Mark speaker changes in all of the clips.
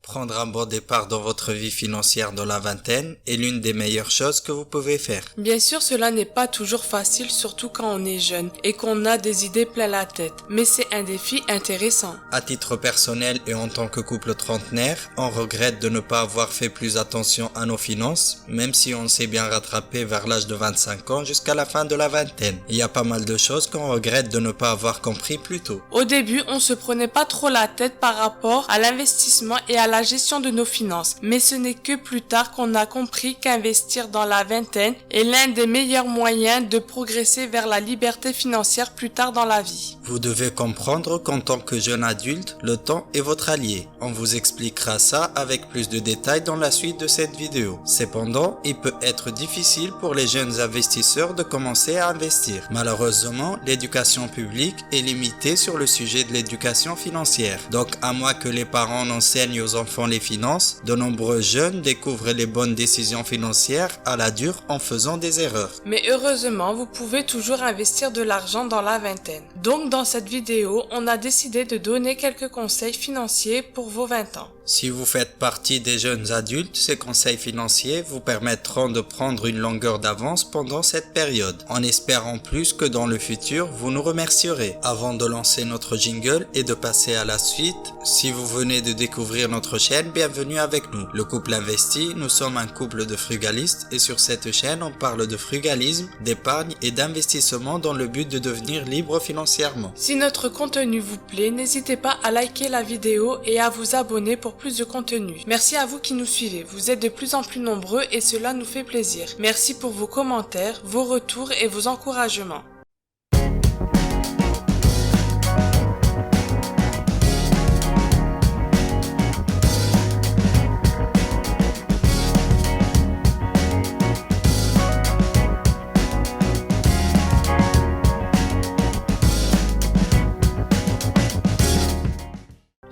Speaker 1: Prendre un bon départ dans votre vie financière dans la vingtaine est l'une des meilleures choses que vous pouvez faire.
Speaker 2: Bien sûr, cela n'est pas toujours facile, surtout quand on est jeune et qu'on a des idées plein la tête, mais c'est un défi intéressant.
Speaker 1: À titre personnel et en tant que couple trentenaire, on regrette de ne pas avoir fait plus attention à nos finances, même si on s'est bien rattrapé vers l'âge de 25 ans jusqu'à la fin de la vingtaine. Il y a pas mal de choses qu'on regrette de ne pas avoir compris plus tôt.
Speaker 2: Au début, on se prenait pas trop la tête par rapport à l'investissement et à la gestion de nos finances, mais ce n'est que plus tard qu'on a compris qu'investir dans la vingtaine est l'un des meilleurs moyens de progresser vers la liberté financière plus tard dans la vie.
Speaker 1: Vous devez comprendre qu'en tant que jeune adulte, le temps est votre allié. On vous expliquera ça avec plus de détails dans la suite de cette vidéo. Cependant, il peut être difficile pour les jeunes investisseurs de commencer à investir. Malheureusement, l'éducation publique est limitée sur le sujet de l'éducation financière. Donc, à moins que les parents n'enseignent aux enfants les finances, de nombreux jeunes découvrent les bonnes décisions financières à la dure en faisant des erreurs.
Speaker 2: Mais heureusement, vous pouvez toujours investir de l'argent dans la vingtaine. Donc dans cette vidéo, on a décidé de donner quelques conseils financiers pour vos 20 ans.
Speaker 1: Si vous faites partie des jeunes adultes, ces conseils financiers vous permettront de prendre une longueur d'avance pendant cette période, en espérant plus que dans le futur, vous nous remercierez. Avant de lancer notre jingle et de passer à la suite, si vous venez de découvrir notre chaîne, bienvenue avec nous. Le couple investi, nous sommes un couple de frugalistes et sur cette chaîne, on parle de frugalisme, d'épargne et d'investissement dans le but de devenir libre financièrement.
Speaker 2: Si notre contenu vous plaît, n'hésitez pas à liker la vidéo et à vous abonner pour plus de contenu. Merci à vous qui nous suivez. Vous êtes de plus en plus nombreux et cela nous fait plaisir. Merci pour vos commentaires, vos retours et vos encouragements.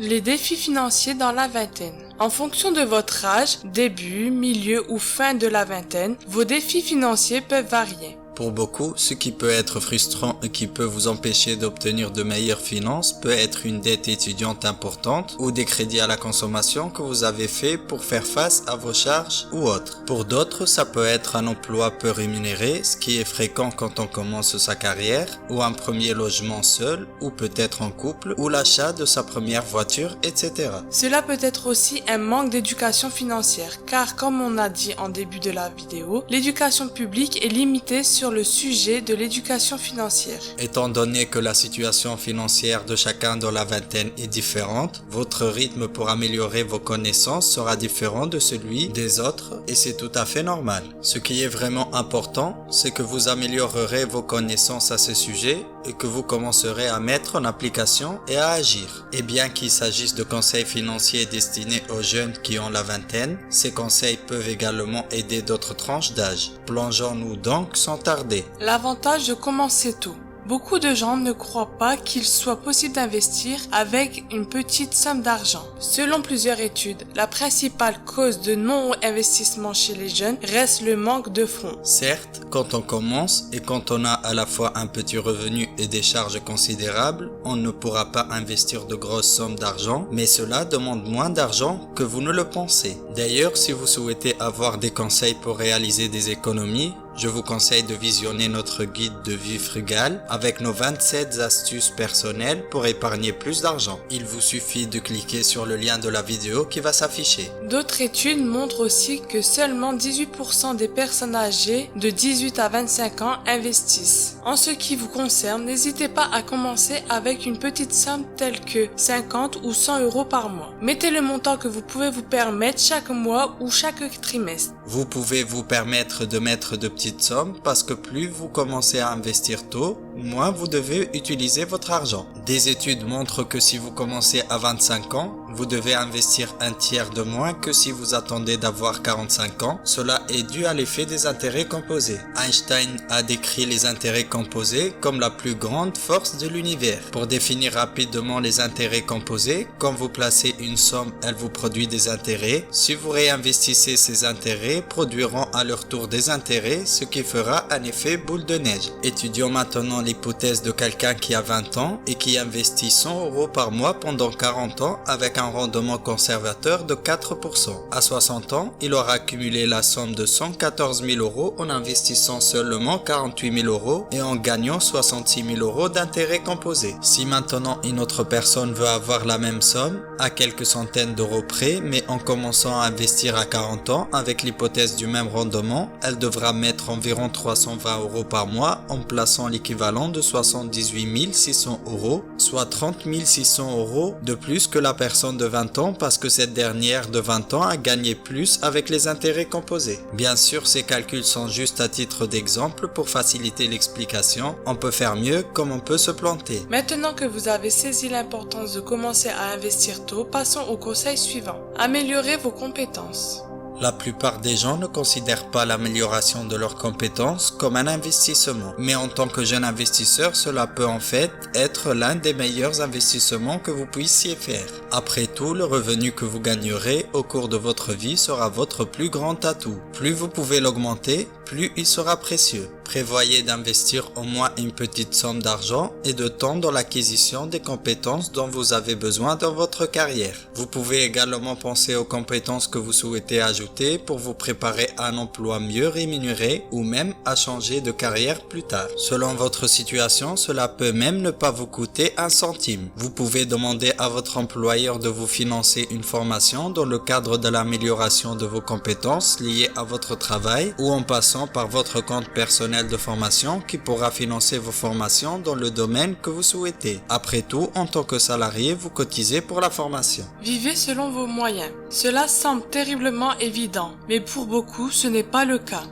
Speaker 2: Les défis financiers dans la vingtaine. En fonction de votre âge, début, milieu ou fin de la vingtaine, vos défis financiers peuvent varier.
Speaker 1: Pour beaucoup, ce qui peut être frustrant et qui peut vous empêcher d'obtenir de meilleures finances peut être une dette étudiante importante ou des crédits à la consommation que vous avez fait pour faire face à vos charges ou autres. Pour d'autres, ça peut être un emploi peu rémunéré, ce qui est fréquent quand on commence sa carrière, ou un premier logement seul, ou peut-être en couple, ou l'achat de sa première voiture, etc.
Speaker 2: Cela peut être aussi un manque d'éducation financière, car comme on a dit en début de la vidéo, l'éducation publique est limitée sur le sujet de l'éducation financière.
Speaker 1: Étant donné que la situation financière de chacun dans la vingtaine est différente, votre rythme pour améliorer vos connaissances sera différent de celui des autres et c'est tout à fait normal. Ce qui est vraiment important, c'est que vous améliorerez vos connaissances à ce sujet et que vous commencerez à mettre en application et à agir. Et bien qu'il s'agisse de conseils financiers destinés aux jeunes qui ont la vingtaine, ces conseils peuvent également aider d'autres tranches d'âge. Plongeons-nous donc sans tarder.
Speaker 2: L'avantage de commencer tôt. Beaucoup de gens ne croient pas qu'il soit possible d'investir avec une petite somme d'argent. Selon plusieurs études, la principale cause de non-investissement chez les jeunes reste le manque de fonds.
Speaker 1: Certes, quand on commence et quand on a à la fois un petit revenu et des charges considérables, on ne pourra pas investir de grosses sommes d'argent, mais cela demande moins d'argent que vous ne le pensez. D'ailleurs, si vous souhaitez avoir des conseils pour réaliser des économies, je vous conseille de visionner notre guide de vie frugale avec nos 27 astuces personnelles pour épargner plus d'argent. Il vous suffit de cliquer sur le lien de la vidéo qui va s'afficher.
Speaker 2: D'autres études montrent aussi que seulement 18% des personnes âgées de 18 à 25 ans investissent. En ce qui vous concerne, n'hésitez pas à commencer avec une petite somme telle que 50 ou 100 euros par mois. Mettez le montant que vous pouvez vous permettre chaque mois ou chaque trimestre.
Speaker 1: Vous pouvez vous permettre de mettre de petites sommes parce que plus vous commencez à investir tôt, moins vous devez utiliser votre argent. Des études montrent que si vous commencez à 25 ans, vous devez investir un tiers de moins que si vous attendez d'avoir 45 ans. Cela est dû à l'effet des intérêts composés. Einstein a décrit les intérêts composés comme la plus grande force de l'univers. Pour définir rapidement les intérêts composés, quand vous placez une somme, elle vous produit des intérêts. Si vous réinvestissez ces intérêts, produiront à leur tour des intérêts, ce qui fera un effet boule de neige. Étudions maintenant l'hypothèse de quelqu'un qui a 20 ans et qui investit 100 € par mois pendant 40 ans avec un rendement conservateur de 4%. À 60 ans, il aura accumulé la somme de 114 000 € en investissant seulement 48 000 € et en gagnant 66 000 € d'intérêts composés. Si maintenant une autre personne veut avoir la même somme, à quelques centaines d'euros près, mais en commençant à investir à 40 ans avec l'hypothèse du même rendement, elle devra mettre environ 320 € par mois en plaçant l'équivalent de 78 600 €, soit 30 600 € de plus que la personne de 20 ans parce que cette dernière de 20 ans a gagné plus avec les intérêts composés. Bien sûr, ces calculs sont juste à titre d'exemple pour faciliter l'explication. On peut faire mieux comme on peut se planter.
Speaker 2: Maintenant que vous avez saisi l'importance de commencer à investir tôt, passons au conseil suivant. Améliorez vos compétences.
Speaker 1: La plupart des gens ne considèrent pas l'amélioration de leurs compétences comme un investissement. Mais en tant que jeune investisseur, cela peut en fait être l'un des meilleurs investissements que vous puissiez faire. Après tout, le revenu que vous gagnerez au cours de votre vie sera votre plus grand atout. Plus vous pouvez l'augmenter, plus il sera précieux. Prévoyez d'investir au moins une petite somme d'argent et de temps dans l'acquisition des compétences dont vous avez besoin dans votre carrière. Vous pouvez également penser aux compétences que vous souhaitez ajouter pour vous préparer à un emploi mieux rémunéré ou même à changer de carrière plus tard. Selon votre situation, cela peut même ne pas vous coûter un centime. Vous pouvez demander à votre employeur de vous financer une formation dans le cadre de l'amélioration de vos compétences liées à votre travail ou en passant par votre compte personnel de formation qui pourra financer vos formations dans le domaine que vous souhaitez. Après tout, en tant que salarié, vous cotisez pour la formation.
Speaker 2: Vivez selon vos moyens. Cela semble terriblement évident, mais pour beaucoup, ce n'est pas le cas.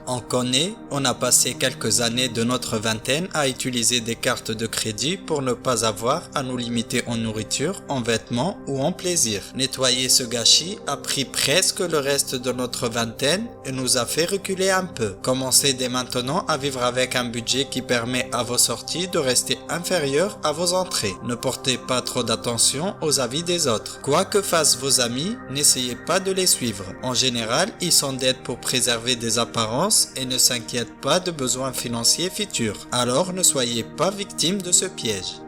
Speaker 1: On a passé quelques années de notre vingtaine à utiliser des cartes de crédit pour ne pas avoir à nous limiter en nourriture, en vêtements ou en plaisir. Nettoyer ce gâchis a pris presque le reste de notre vingtaine et nous a fait reculer un peu. Commencez dès maintenant à vivre avec un budget qui permet à vos sorties de rester inférieures à vos entrées. Ne portez pas trop d'attention aux avis des autres. Quoi que fassent vos amis, n'essayez pas de les suivre. En général, ils s'endettent pour préserver des apparences et ne s'inquiètent pas de besoins financiers futurs. Alors ne soyez pas victime de ce piège.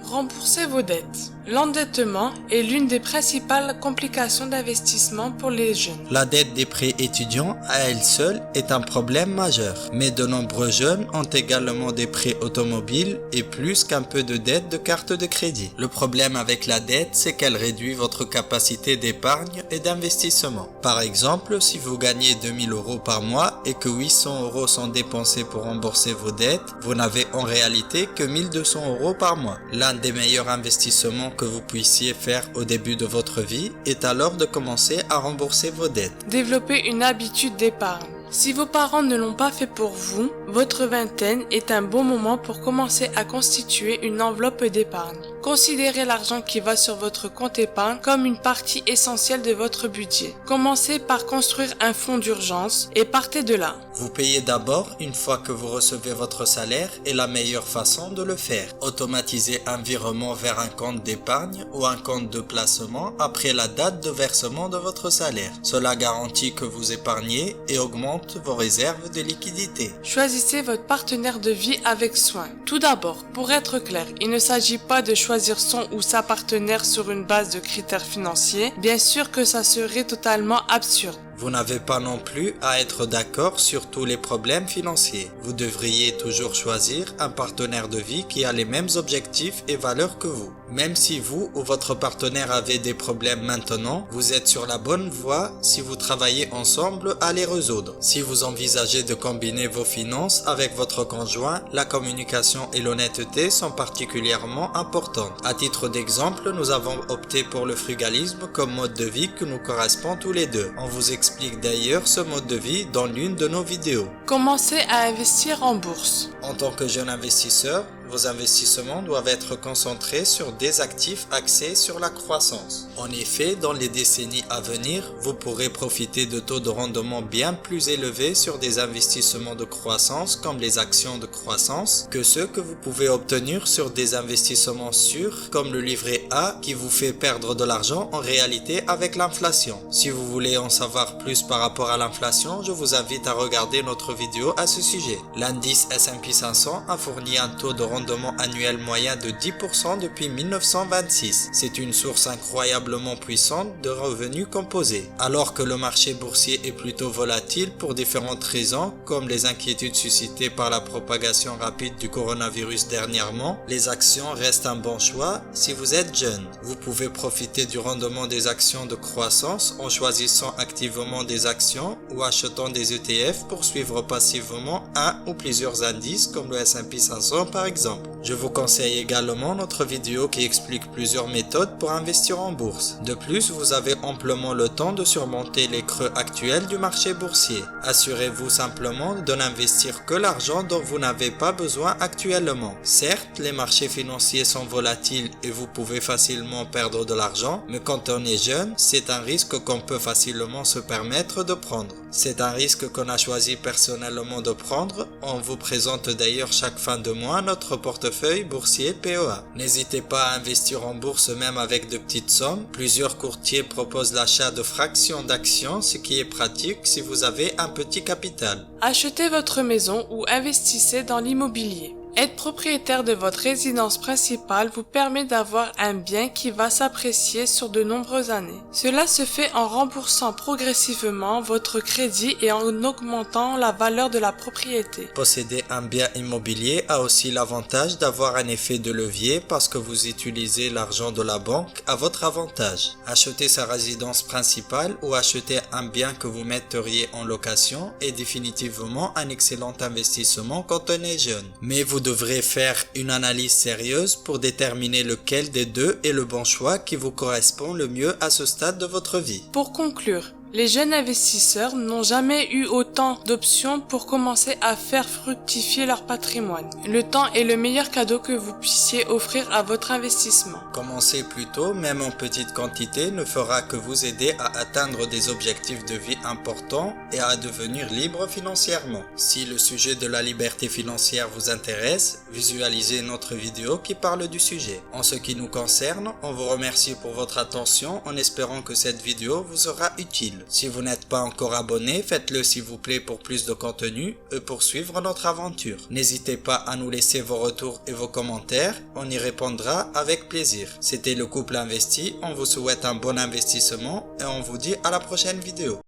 Speaker 2: Remboursez vos dettes. L'endettement est l'une des principales complications d'investissement pour les jeunes.
Speaker 1: La dette des prêts étudiants à elle seule est un problème majeur, mais de nombreux jeunes ont également des prêts automobiles et plus qu'un peu de dette de carte de crédit. Le problème avec la dette, c'est qu'elle réduit votre capacité d'épargne et d'investissement. Par exemple, si vous gagnez 2000 € par mois et que 800 € sont dépensés pour rembourser vos dettes, vous n'avez en réalité que 1200 € par mois. L'un des meilleurs investissements que vous puissiez faire au début de votre vie est alors de commencer à rembourser vos dettes.
Speaker 2: Développer une habitude d'épargne. Si vos parents ne l'ont pas fait pour vous, votre vingtaine est un bon moment pour commencer à constituer une enveloppe d'épargne. Considérez l'argent qui va sur votre compte épargne comme une partie essentielle de votre budget. Commencez par construire un fonds d'urgence et partez de là.
Speaker 1: Vous payez d'abord une fois que vous recevez votre salaire et la meilleure façon de le faire. Automatisez un virement vers un compte d'épargne ou un compte de placement après la date de versement de votre salaire. Cela garantit que vous épargnez et augmente vos réserves de liquidité.
Speaker 2: Choisissez votre partenaire de vie avec soin. Tout d'abord, pour être clair, il ne s'agit pas de choisir son ou sa partenaire sur une base de critères financiers. Bien sûr que ça serait totalement absurde.
Speaker 1: Vous n'avez pas non plus à être d'accord sur tous les problèmes financiers. Vous devriez toujours choisir un partenaire de vie qui a les mêmes objectifs et valeurs que vous. Même si vous ou votre partenaire avez des problèmes maintenant, vous êtes sur la bonne voie si vous travaillez ensemble à les résoudre. Si vous envisagez de combiner vos finances avec votre conjoint, la communication et l'honnêteté sont particulièrement importantes. À titre d'exemple, nous avons opté pour le frugalisme comme mode de vie qui nous correspond tous les deux. On vous explique d'ailleurs ce mode de vie dans l'une de nos vidéos.
Speaker 2: Commencez à investir en bourse.
Speaker 1: En tant que jeune investisseur, vos investissements doivent être concentrés sur des actifs axés sur la croissance. En effet, dans les décennies à venir, vous pourrez profiter de taux de rendement bien plus élevés sur des investissements de croissance comme les actions de croissance que ceux que vous pouvez obtenir sur des investissements sûrs comme le livret A qui vous fait perdre de l'argent en réalité avec l'inflation. Si vous voulez en savoir plus par rapport à l'inflation, je vous invite à regarder notre vidéo à ce sujet. L'indice S&P 500 a fourni un taux de rendement rendement annuel moyen de 10% depuis 1926. C'est une source incroyablement puissante de revenus composés. Alors que le marché boursier est plutôt volatile pour différentes raisons, comme les inquiétudes suscitées par la propagation rapide du coronavirus dernièrement, les actions restent un bon choix si vous êtes jeune. Vous pouvez profiter du rendement des actions de croissance en choisissant activement des actions ou achetant des ETF pour suivre passivement un ou plusieurs indices comme le S&P 500 par exemple. Je vous conseille également notre vidéo qui explique plusieurs méthodes pour investir en bourse. De plus, vous avez amplement le temps de surmonter les creux actuels du marché boursier. Assurez-vous simplement de n'investir que l'argent dont vous n'avez pas besoin actuellement. Certes, les marchés financiers sont volatiles et vous pouvez facilement perdre de l'argent, mais quand on est jeune, c'est un risque qu'on peut facilement se permettre de prendre. C'est un risque qu'on a choisi personnellement de prendre. On vous présente d'ailleurs chaque fin de mois notre portefeuille boursier PEA. N'hésitez pas à investir en bourse même avec de petites sommes. Plusieurs courtiers proposent l'achat de fractions d'actions, ce qui est pratique si vous avez un petit capital.
Speaker 2: Achetez votre maison ou investissez dans l'immobilier. Être propriétaire de votre résidence principale vous permet d'avoir un bien qui va s'apprécier sur de nombreuses années. Cela se fait en remboursant progressivement votre crédit et en augmentant la valeur de la propriété.
Speaker 1: Posséder un bien immobilier a aussi l'avantage d'avoir un effet de levier parce que vous utilisez l'argent de la banque à votre avantage. Acheter sa résidence principale ou acheter un bien que vous metteriez en location est définitivement un excellent investissement quand on est jeune. Mais vous devrez faire une analyse sérieuse pour déterminer lequel des deux est le bon choix qui vous correspond le mieux à ce stade de votre vie.
Speaker 2: Pour conclure, les jeunes investisseurs n'ont jamais eu autant d'options pour commencer à faire fructifier leur patrimoine. Le temps est le meilleur cadeau que vous puissiez offrir à votre investissement.
Speaker 1: Commencer plus tôt, même en petite quantité, ne fera que vous aider à atteindre des objectifs de vie importants et à devenir libre financièrement. Si le sujet de la liberté financière vous intéresse, visualisez notre vidéo qui parle du sujet. En ce qui nous concerne, on vous remercie pour votre attention en espérant que cette vidéo vous sera utile. Si vous n'êtes pas encore abonné, faites-le s'il vous plaît pour plus de contenu et pour suivre notre aventure. N'hésitez pas à nous laisser vos retours et vos commentaires, on y répondra avec plaisir. C'était le couple investi, on vous souhaite un bon investissement et on vous dit à la prochaine vidéo.